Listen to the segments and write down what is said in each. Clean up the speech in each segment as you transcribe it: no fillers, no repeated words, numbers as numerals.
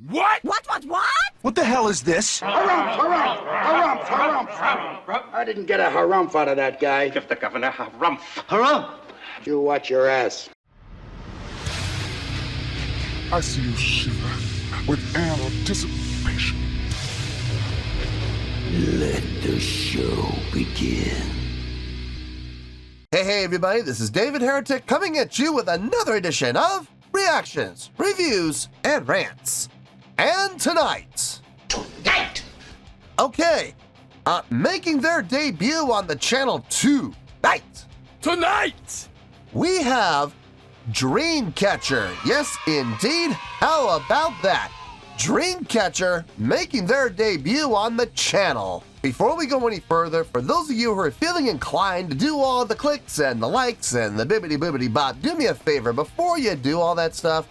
What? What? What the hell is this? Harumph. I didn't get a harumph out of that guy. Give the governor harumph. Harumph! You watch your ass. I see you shiver with anticipation. Let the show begin. Hey everybody, this is David Heretic coming at you with another edition of Reactions, Reviews, and Rants. And tonight, okay, making their debut on the channel tonight, we have Dreamcatcher. Yes, indeed. How about that? Dreamcatcher making their debut on the channel. Before we go any further, for those of you who are feeling inclined to do all the clicks and the likes and the bibbity bop, do me a favor, before you do all that stuff,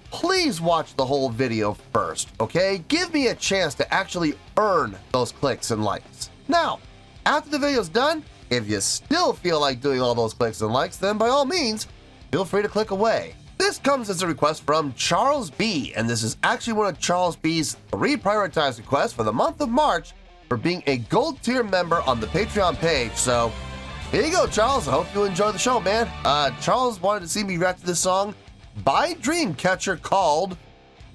please watch the whole video first, okay? Give me a chance to actually earn those clicks and likes. Now, after the video's done, if you still feel like doing all those clicks and likes, then by all means, feel free to click away. This comes as a request from Charles B, and this is actually one of Charles B's 3 prioritized requests for the month of March for being a gold tier member on the Patreon page. So here you go, Charles. I hope you enjoy the show, man. Charles wanted to see me react to this song by Dreamcatcher called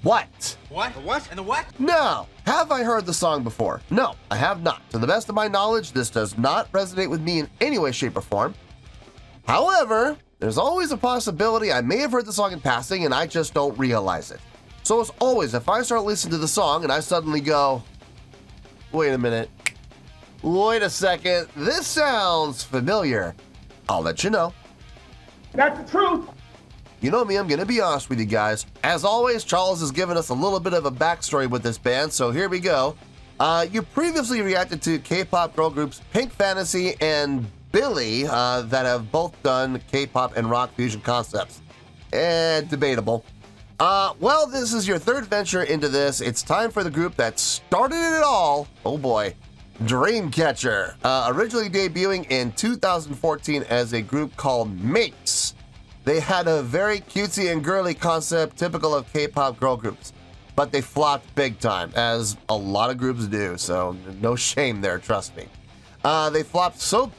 What? What? The what? And the what? Now, have I heard the song before? No, I have not. To the best of my knowledge, this does not resonate with me in any way, shape, or form. However, there's always a possibility I may have heard the song in passing and I just don't realize it. So as always, if I start listening to the song and I suddenly go, wait a minute, wait a second, this sounds familiar, I'll let you know. That's the truth. You know me, I'm going to be honest with you guys. As always, Charles has given us a little bit of a backstory with this band, so here we go. You previously reacted to K-pop girl groups Pink Fantasy and Billy that have both done K-pop and rock fusion concepts. Debatable. Well, this is your third venture into this. It's time for the group that started it all. Oh boy. Dreamcatcher. Originally debuting in 2014 as a group called Mates. They had a very cutesy and girly concept typical of K-pop girl groups, but they flopped big time, as a lot of groups do, so no shame there, trust me. They flopped so...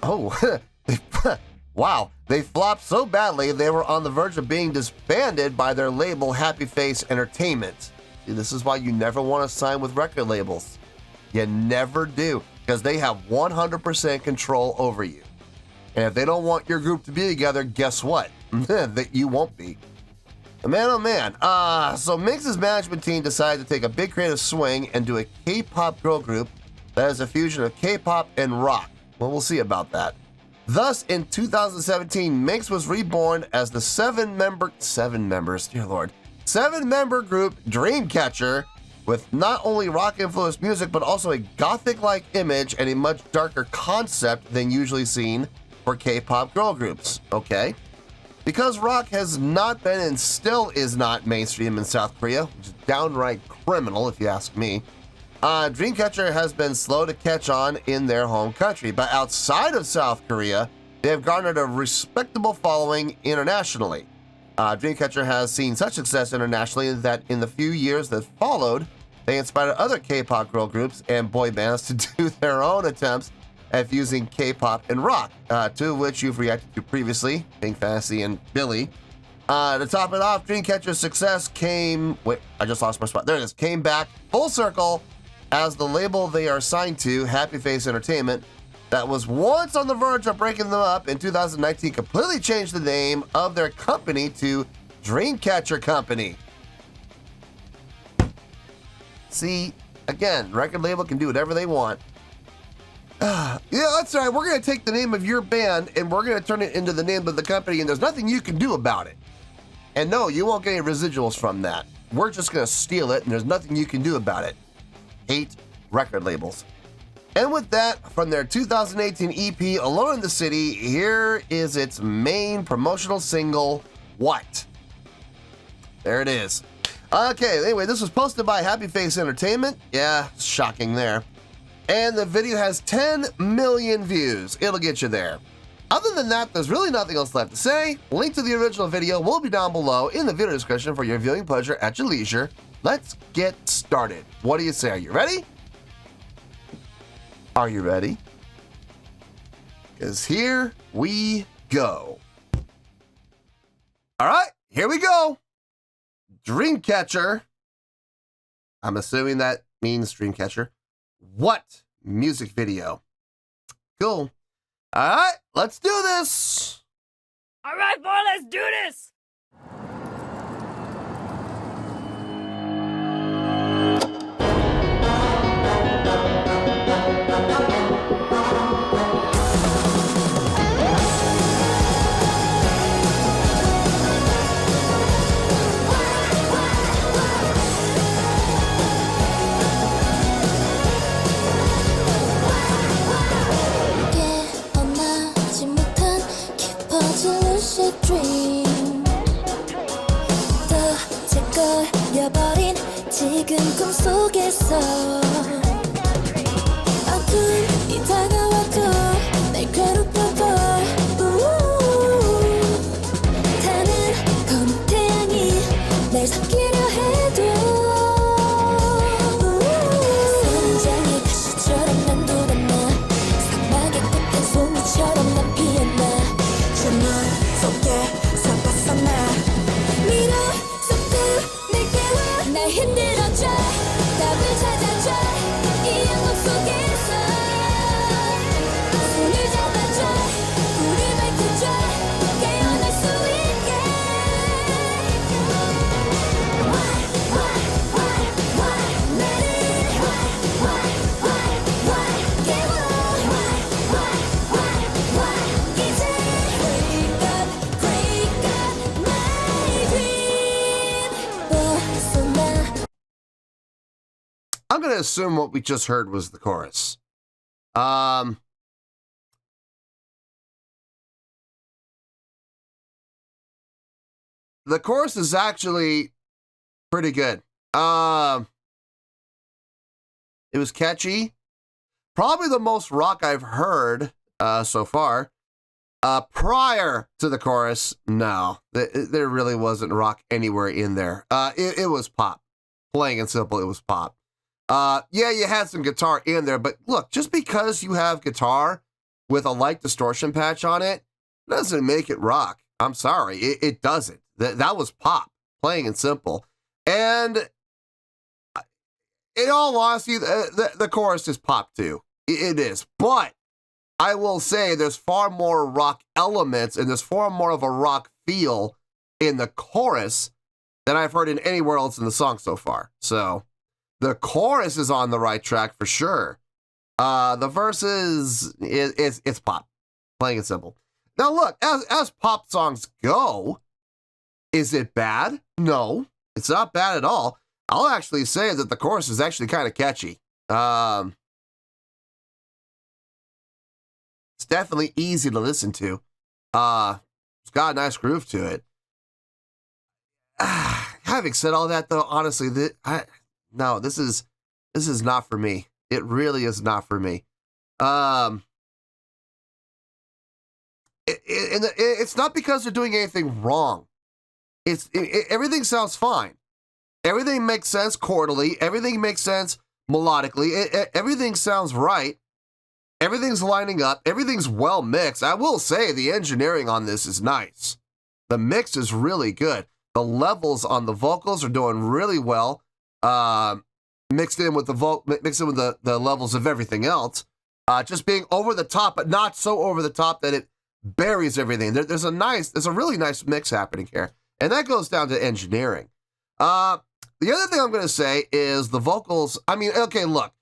wow. They flopped so badly they were on the verge of being disbanded by their label Happy Face Entertainment. See, this is why you never want to sign with record labels. You never do, because they have 100% control over you. And if they don't want your group to be together, guess what? That you won't be. Man, oh man. So Mix's management team decided to take a big creative swing and do a K-pop girl group that is a fusion of K-pop and rock. Well, we'll see about that. Thus, in 2017, Mix was reborn as the seven-member group Dreamcatcher, with not only rock-influenced music, but also a gothic-like image and a much darker concept than usually seen for K-pop girl groups, okay? Because rock has not been and still is not mainstream in South Korea, which is downright criminal if you ask me, Dreamcatcher has been slow to catch on in their home country, but outside of South Korea, they have garnered a respectable following internationally. Dreamcatcher has seen such success internationally that in the few years that followed, they inspired other K-pop girl groups and boy bands to do their own attempts at fusing K-pop and rock, two of which you've reacted to previously, Pink Fantasy and Billy. To top it off, Dreamcatcher's success came... Wait, I just lost my spot. There it is. Came back full circle as the label they are signed to, Happy Face Entertainment, that was once on the verge of breaking them up in 2019, completely changed the name of their company to Dreamcatcher Company. See, again, record label can do whatever they want. Yeah, that's right. We're going to take the name of your band and we're going to turn it into the name of the company, and there's nothing you can do about it. And no, you won't get any residuals from that. We're just going to steal it, and there's nothing you can do about it. Hate record labels. And with that, from their 2018 EP, Alone in the City, here is its main promotional single, What? There it is. Okay, anyway, this was posted by Happy Face Entertainment. Yeah, shocking there. And the video has 10 million views. It'll get you there. Other than that, there's really nothing else left to say. Link to the original video will be down below in the video description for your viewing pleasure at your leisure. let's get started. What do you say? Are you ready? Are you ready? Because here we go. All right, here we go. Dreamcatcher. I'm assuming that means Dreamcatcher. What music video? Cool. All right, let's do this. All right, boy, let's do this. 지금 꿈속에서 어둠이 다가와도 날 괴롭혀도 타는 검은 태양이 날 섞이려 해도 선장의 가시처럼 난 돌아나 사막의 끝에 송이처럼 난 피어나 주문 속에서 벗어나 미로 날 흔들어줘 답을 찾아줘 이 영역 속에서 손을 잡아줘 불을 밝혀줘 깨어날 수 있게 나를 이제 wake up my dream 벗어나. I'm going to assume what we just heard was the chorus. The chorus is actually pretty good. It was catchy. Probably the most rock I've heard so far. Prior to the chorus, no. There really wasn't rock anywhere in there. It was pop. Plain and simple, it was pop. Yeah, you had some guitar in there, but look, just because you have guitar with a light distortion patch on it doesn't make it rock. I'm sorry, it doesn't. That was pop, plain and simple. And in all honesty, the chorus is pop too. It is. But I will say there's far more rock elements and there's far more of a rock feel in the chorus than I've heard in anywhere else in the song so far. So the chorus is on the right track for sure. The verses, it's pop, plain and simple. Now look, as pop songs go, is it bad? No, it's not bad at all. I'll actually say that the chorus is actually kind of catchy. It's definitely easy to listen to. It's got a nice groove to it. Having said all that, though, honestly, no, this is not for me. It really is not for me. It's not because they're doing anything wrong. Everything sounds fine. Everything makes sense chordally. Everything makes sense melodically. Everything sounds right. Everything's lining up. Everything's well mixed. I will say the engineering on this is nice. The mix is really good. The levels on the vocals are doing really well. Mixed in with the levels of everything else. Just being over the top, but not so over the top that it buries everything. There's a really nice mix happening here. And that goes down to engineering. The other thing I'm going to say is the vocals. I mean, okay, look.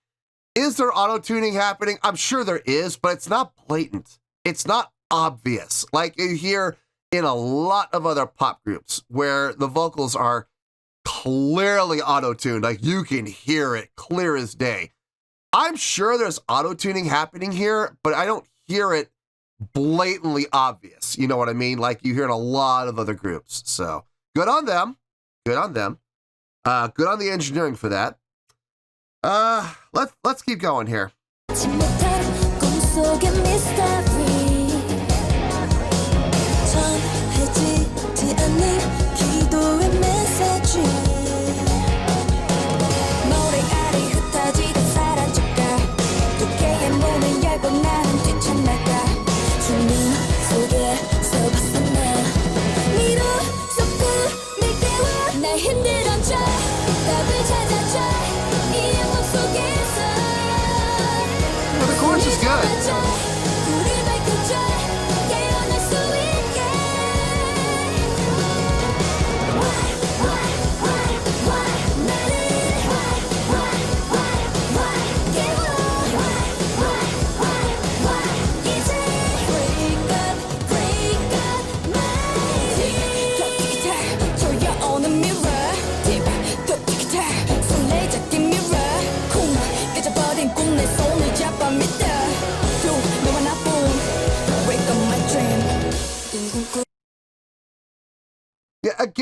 Is there auto-tuning happening? I'm sure there is, but it's not blatant. It's not obvious. Like you hear in a lot of other pop groups where the vocals are clearly auto-tuned. Like you can hear it clear as day. I'm sure there's auto-tuning happening here, but I don't hear it blatantly obvious. You know what I mean? Like you hear in a lot of other groups. So good on them. Good on them. Good on the engineering for that. Let's keep going here.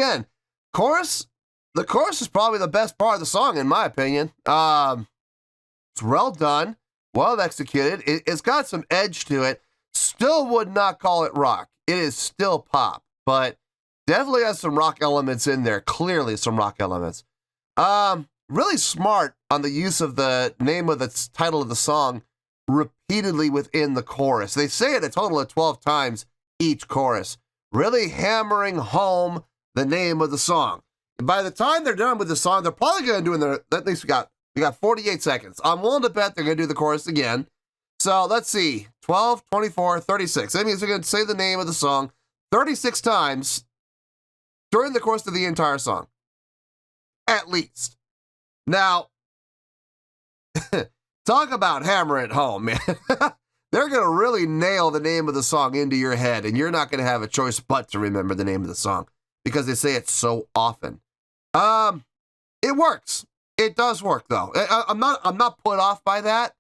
again, the chorus is probably the best part of the song, in my opinion. It's well done, well executed. It's got some edge to it. Still would not call it rock. It is still pop, but definitely has some rock elements in there. Clearly some rock elements. Really smart on the use of the name of the title of the song repeatedly within the chorus. They say it a total of 12 times each chorus, really hammering home the name of the song. By the time they're done with the song, they're probably going to do at least we got 48 seconds. I'm willing to bet they're going to do the chorus again. So let's see, 12, 24, 36. That means they're going to say the name of the song 36 times during the course of the entire song, at least. Now, talk about hammer it home, man. They're going to really nail the name of the song into your head, and you're not going to have a choice but to remember the name of the song because they say it so often. It works. It does work, though. I'm not put off by that.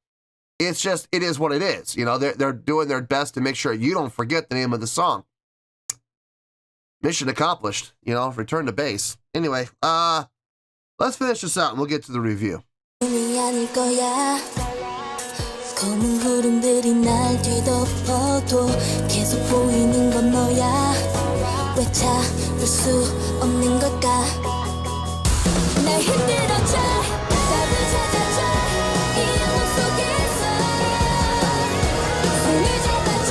It's just, it is what it is. You know, they're doing their best to make sure you don't forget the name of the song. Mission accomplished, you know, return to base. Anyway, let's finish this out and we'll get to the review. 검은 구름들이 날 뒤덮어도 계속 보이는 건 너야 왜 잡을 수 없는 걸까 날 흔들어줘 답을 찾아줘 이 영혼 속에서 손을 잡아줘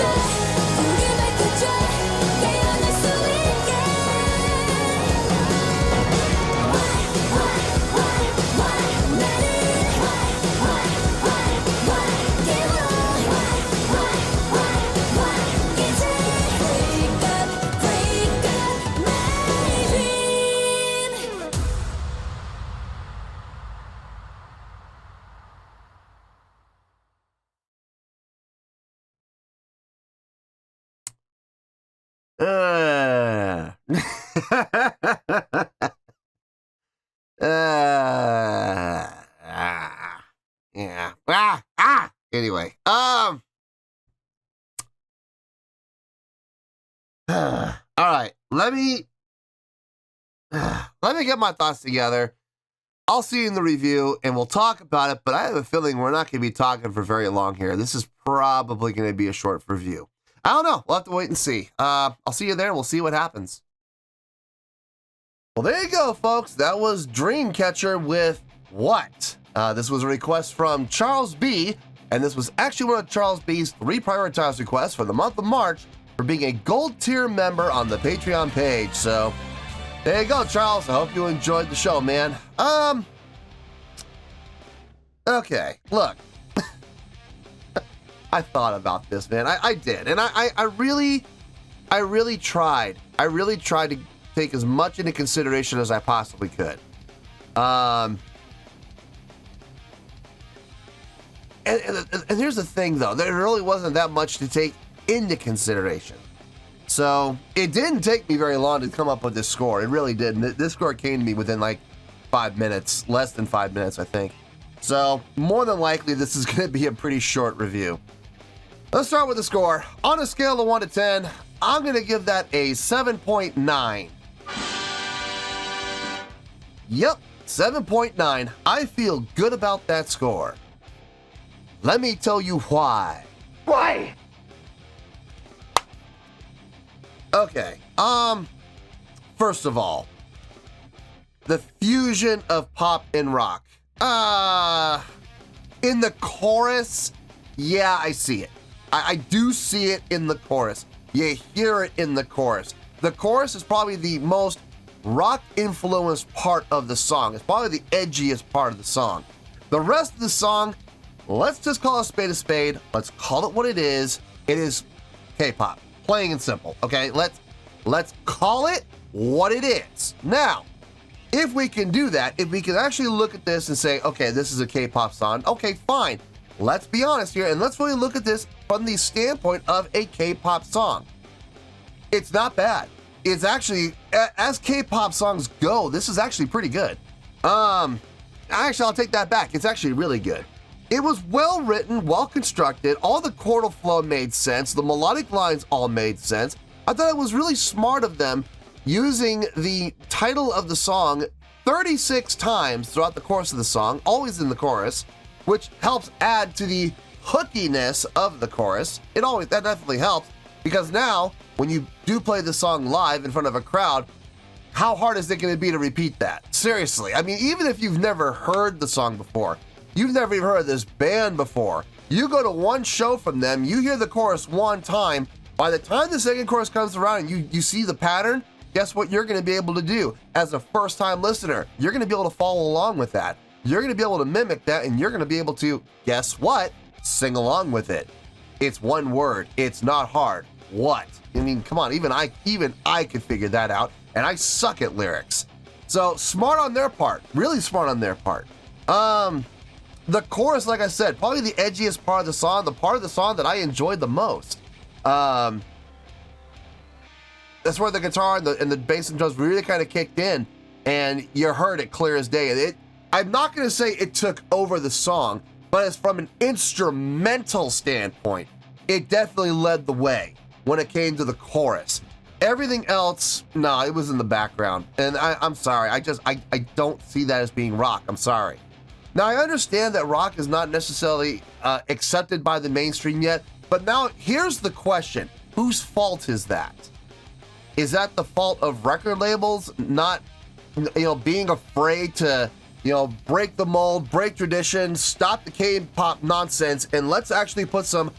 우리 밝혀줘 깨어날 수 있게 Yeah. Anyway, all right, let me get my thoughts together. I'll see you in the review and we'll talk about it, but I have a feeling we're not going to be talking for very long here. This is probably going to be a short review. I don't know. We'll have to wait and see. I'll see you there and we'll see what happens. Well, there you go, folks. That was Dreamcatcher with What? This was a request from Charles B, and this was actually one of Charles B's 3 prioritized requests for the month of March for being a gold tier member on the Patreon page. So there you go, Charles. I hope you enjoyed the show, man. Okay, look. I thought about this, man. I did, and I really tried. I really tried to take as much into consideration as I possibly could. And here's the thing, though. There really wasn't that much to take into consideration. So it didn't take me very long to come up with this score. It really didn't. This score came to me within like 5 minutes, less than 5 minutes, I think. So more than likely, this is going to be a pretty short review. Let's start with the score. On a scale of 1 to 10, I'm going to give that a 7.9. Yep, 7.9. I feel good about that score. Let me tell you why. Why? Okay, first of all, the fusion of pop and rock. In the chorus, yeah, I see it. I do see it in the chorus. You hear it in the chorus. The chorus is probably the most rock-influenced part of the song. It's probably the edgiest part of the song. The rest of the song, let's just call a spade a spade. Let's call it what it is. It is K-pop, plain and simple. Okay, let's call it what it is. Now, if we can do that, if we can actually look at this and say, okay, this is a K-pop song, okay, fine. Let's be honest here, and let's really look at this from the standpoint of a K-pop song. It's not bad. It's actually, as K-pop songs go, this is actually pretty good. Actually, I'll take that back. It's actually really good. It was well written, well constructed. All the chordal flow made sense. The melodic lines all made sense. I thought it was really smart of them using the title of the song 36 times throughout the course of the song, always in the chorus, which helps add to the hookiness of the chorus. That definitely helps, because now when you do play the song live in front of a crowd, how hard is it going to be to repeat that? Seriously, I mean, even if you've never heard the song before, you've never even heard of this band before, you go to one show from them, you hear the chorus one time, by the time the second chorus comes around and you see the pattern, guess what you're going to be able to do as a first-time listener? You're going to be able to follow along with that. You're going to be able to mimic that, and you're going to be able to, guess what? Sing along with it. It's one word. It's not hard. What? I mean, come on, even I could figure that out, and I suck at lyrics. So smart on their part, really smart on their part. The chorus, like I said, probably the edgiest part of the song, the part of the song that I enjoyed the most. That's where the guitar and the bass and drums really kind of kicked in, and you heard it clear as day. I'm not going to say it took over the song, but it's from an instrumental standpoint, it definitely led the way when it came to the chorus. Everything else, no, it was in the background, and I'm sorry, I don't see that as being rock. I'm sorry. Now, I understand that rock is not necessarily accepted by the mainstream yet, but now here's the question. Whose fault is that? Is that the fault of record labels not, being afraid to, break the mold, break tradition, stop the K-pop nonsense, and let's actually put some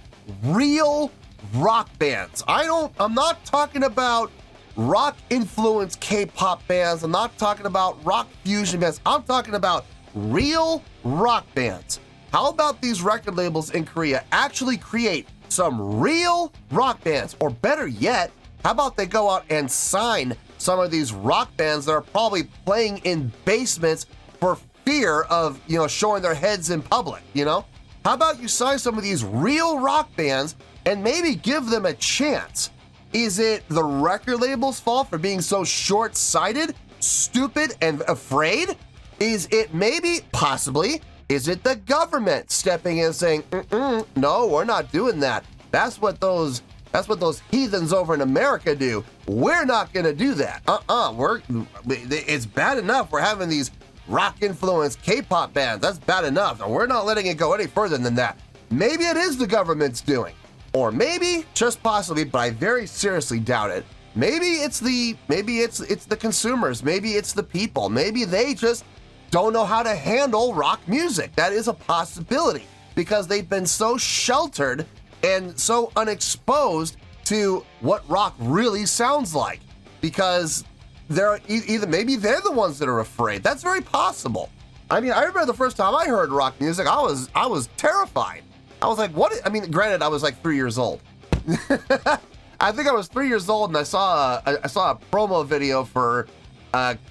real rock bands? I'm not talking about rock influenced K-pop bands. I'm not talking about rock fusion bands. I'm talking about real rock bands. How about these record labels in Korea actually create some real rock bands? Or better yet, how about they go out and sign some of these rock bands that are probably playing in basements for fear of, showing their heads in public, How about you sign some of these real rock bands and maybe give them a chance? Is it the record label's fault for being so short-sighted, stupid, and afraid? Is it possibly, is it the government stepping in and saying, no, we're not doing that. That's what those heathens over in America do. We're not going to do that. It's bad enough we're having these rock-influenced K-pop bands. That's bad enough. And we're not letting it go any further than that. Maybe it is the government's doing. Or maybe, just possibly, but I very seriously doubt it, maybe it's the consumers. Maybe it's the people. Maybe they just don't know how to handle rock music. That is a possibility, because they've been so sheltered and so unexposed to what rock really sounds like, because maybe they're the ones that are afraid. That's very possible. I mean, I remember the first time I heard rock music, I was terrified. I was like, what? I mean, granted, I was like 3 years old. I think I was 3 years old, and I saw a promo video for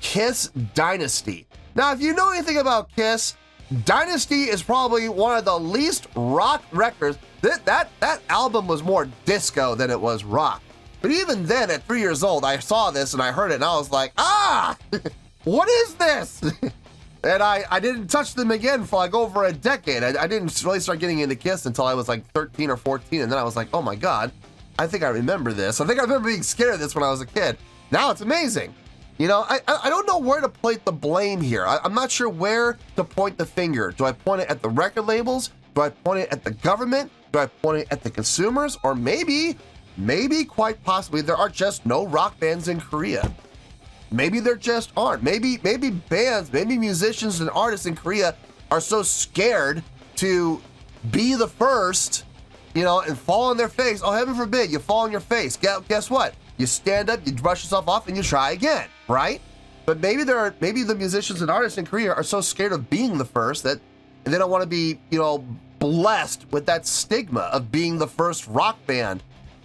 Kiss Dynasty. Now, if you know anything about Kiss, Dynasty is probably one of the least rock records. That album was more disco than it was rock. But even then, at 3 years old, I saw this and I heard it, and I was like, what is this? And I didn't touch them again for like over a decade. I didn't really start getting into Kiss until I was like 13 or 14, and then I was like, oh my God, I think I remember this. I think I remember being scared of this when I was a kid. Now it's amazing. I don't know where to place the blame here. I'm not sure where to point the finger. Do I point it at the record labels? Do I point it at the government? Do I point it at the consumers? Or maybe quite possibly there are just no rock bands in Korea. Maybe there just aren't. Maybe bands, maybe musicians and artists in Korea are so scared to be the first, and fall on their face. Oh, heaven forbid, you fall on your face. Guess what? You stand up, you brush yourself off, and you try again, right? But maybe the musicians and artists in Korea are so scared of being the first that they don't want to be, blessed with that stigma of being the first rock band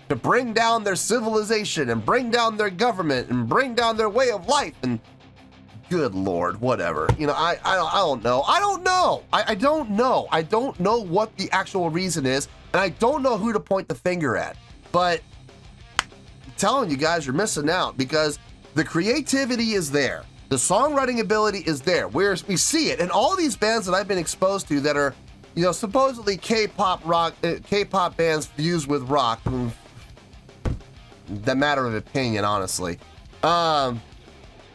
to bring down their civilization and bring down their government and bring down their way of life. And good Lord, whatever. I don't know. I don't know. I don't know. I don't know what the actual reason is, and I don't know who to point the finger at. But I'm telling you guys, you're missing out, because the creativity is there. The songwriting ability is there. We see it in all these bands that I've been exposed to that are, supposedly K-pop bands fused with rock. The matter of opinion, honestly.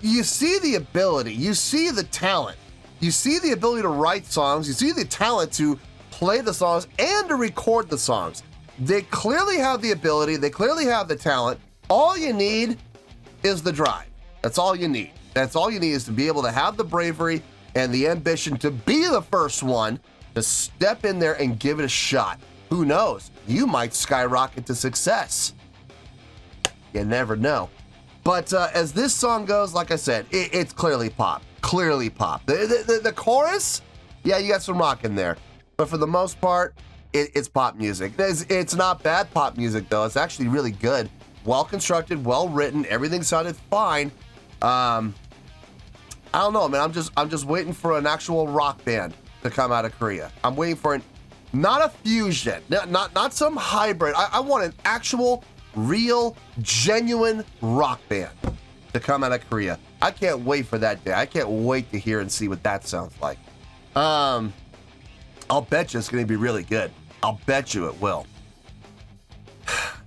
You see the ability, you see the talent, you see the ability to write songs, you see the talent to play the songs and to record the songs. They clearly have the ability, they clearly have the talent. All you need is the drive. That's all you need. That's all you need is to be able to have the bravery and the ambition to be the first one to step in there and give it a shot. Who knows? You might skyrocket to success. You never know. But as this song goes, like I said, it's clearly pop. Clearly pop. The chorus, yeah, you got some rock in there. But for the most part, it's pop music. It's not bad pop music, though. It's actually really good. Well constructed, well written. Everything sounded fine. I don't know, man. I'm just waiting for an actual rock band to come out of Korea. I'm waiting for not a fusion, not some hybrid. I want an actual, real, genuine rock band to come out of Korea. I can't wait for that day. I can't wait to hear and see what that sounds like. I'll bet you it's going to be really good. I'll bet you it will.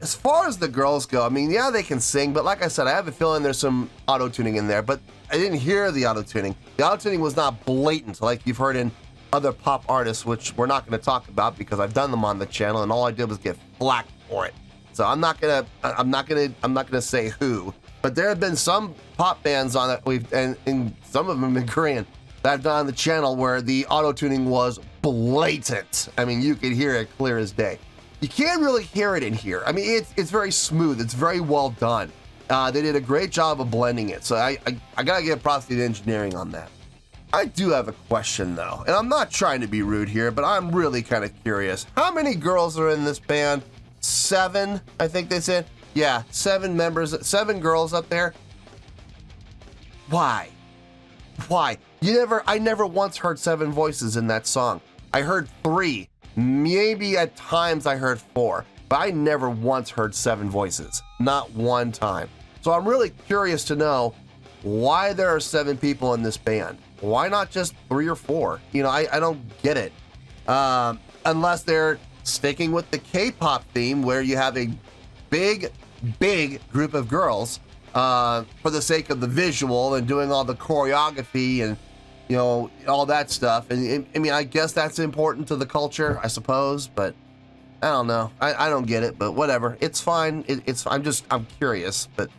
As far as the girls go, I mean, yeah, they can sing, but like I said, I have a feeling there's some auto-tuning in there, but I didn't hear the auto-tuning. The auto-tuning was not blatant like you've heard in other pop artists, which we're not going to talk about because I've done them on the channel and all I did was get flack for it. So I'm not gonna say who, but there have been some pop bands on it and some of them in Korean that I've done on the channel where the auto-tuning was blatant. I mean, you could hear it clear as day. You can't really hear it in here. I mean, it's very smooth. It's very well done. They did a great job of blending it. So I gotta give props to the engineering on that. I do have a question though, and I'm not trying to be rude here, but I'm really kind of curious. How many girls are in this band? 7, I think they said. Yeah, 7 members, 7 girls up there. Why? Why? I never once heard 7 voices in that song. I heard 3. Maybe at times I heard 4, but I never once heard 7 voices. Not one time. So I'm really curious to know why there are 7 people in this band. Why not just 3 or 4? You know, I don't get it. Unless they're sticking with the K-pop theme where you have a big group of girls for the sake of the visual and doing all the choreography and, you know, all that stuff. And I mean, I guess that's important to the culture, I suppose, but I don't know. I don't get it, but whatever. It's fine. I'm curious, but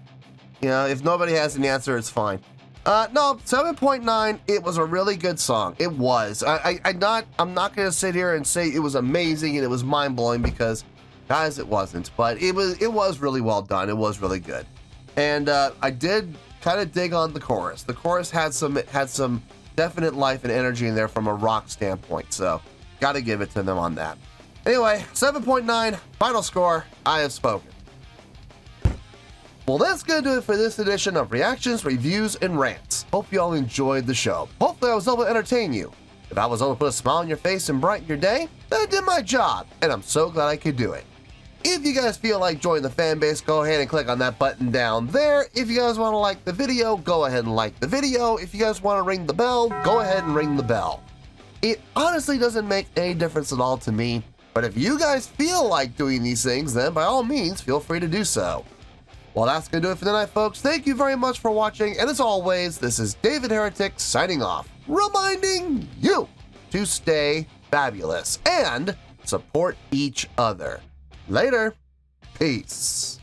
you know, if nobody has an answer, it's fine. No, 7.9, it was a really good song. It was. I'm not going to sit here and say it was amazing and it was mind-blowing because, guys, it wasn't. But it was really well done. It was really good. And I did kind of dig on the chorus. The chorus had some definite life and energy in there from a rock standpoint. So, got to give it to them on that. Anyway, 7.9, final score, I have spoken. Well, that's going to do it for this edition of Reactions, Reviews, and Rants. Hope you all enjoyed the show. Hopefully I was able to entertain you. If I was able to put a smile on your face and brighten your day, then I did my job, and I'm so glad I could do it. If you guys feel like joining the fan base, go ahead and click on that button down there. If you guys want to like the video, go ahead and like the video. If you guys want to ring the bell, go ahead and ring the bell. It honestly doesn't make any difference at all to me, but if you guys feel like doing these things, then by all means, feel free to do so. Well, that's going to do it for tonight, folks. Thank you very much for watching, and as always, this is David Heretic signing off, reminding you to stay fabulous and support each other. Later. Peace.